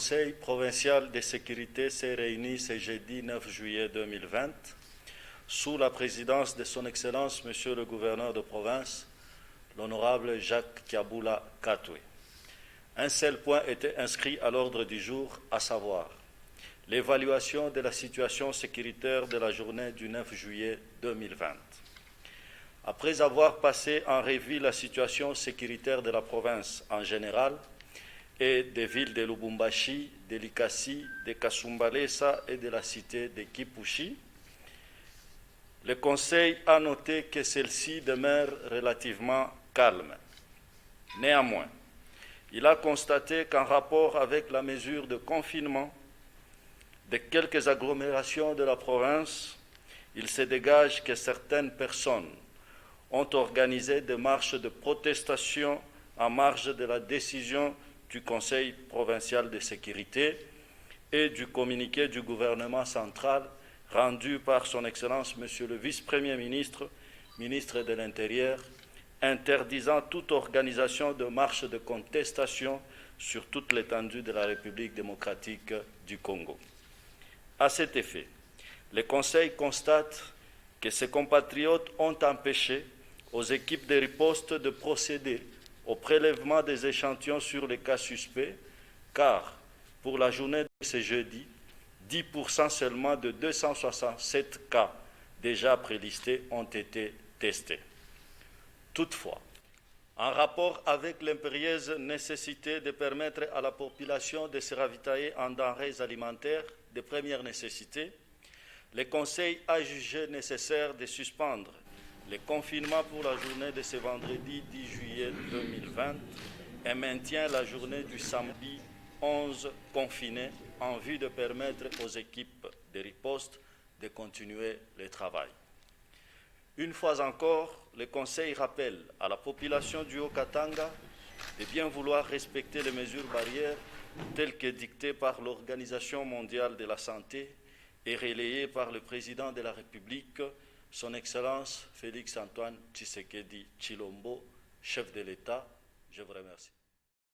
Conseil provincial de sécurité s'est réuni ce jeudi 9 juillet 2020 sous la présidence de son Excellence Monsieur le gouverneur de province, l'honorable Jacques Kiaboula Katoué. Un seul point était inscrit à l'ordre du jour, à savoir l'évaluation de la situation sécuritaire de la journée du 9 juillet 2020. Après avoir passé en revue la situation sécuritaire de la province en général et des villes de Lubumbashi, de Likasi, de Kasumbalesa et de la cité de Kipushi, le Conseil a noté que celle-ci demeure relativement calme. Néanmoins, il a constaté qu'en rapport avec la mesure de confinement de quelques agglomérations de la province, il se dégage que certaines personnes ont organisé des marches de protestation en marge de la décision du Conseil provincial de sécurité et du communiqué du gouvernement central rendu par son Excellence Monsieur le Vice-Premier ministre, ministre de l'Intérieur, interdisant toute organisation de marche de contestation sur toute l'étendue de la République démocratique du Congo. À cet effet, le Conseil constate que ses compatriotes ont empêché aux équipes de riposte de procéder au prélèvement des échantillons sur les cas suspects, car pour la journée de ce jeudi, 10% seulement de 267 cas déjà prélistés ont été testés. Toutefois, en rapport avec l'impérieuse nécessité de permettre à la population de se ravitailler en denrées alimentaires de première nécessité, le Conseil a jugé nécessaire de suspendre le confinement pour la journée de ce vendredi 10 juillet 2020 et maintient la journée du samedi 11 confinée en vue de permettre aux équipes de riposte de continuer le travail. Une fois encore, le Conseil rappelle à la population du Haut-Katanga de bien vouloir respecter les mesures barrières telles que dictées par l'Organisation mondiale de la santé et relayées par le président de la République, son Excellence Félix Antoine Tshisekedi Tshilombo, chef de l'État. Je vous remercie.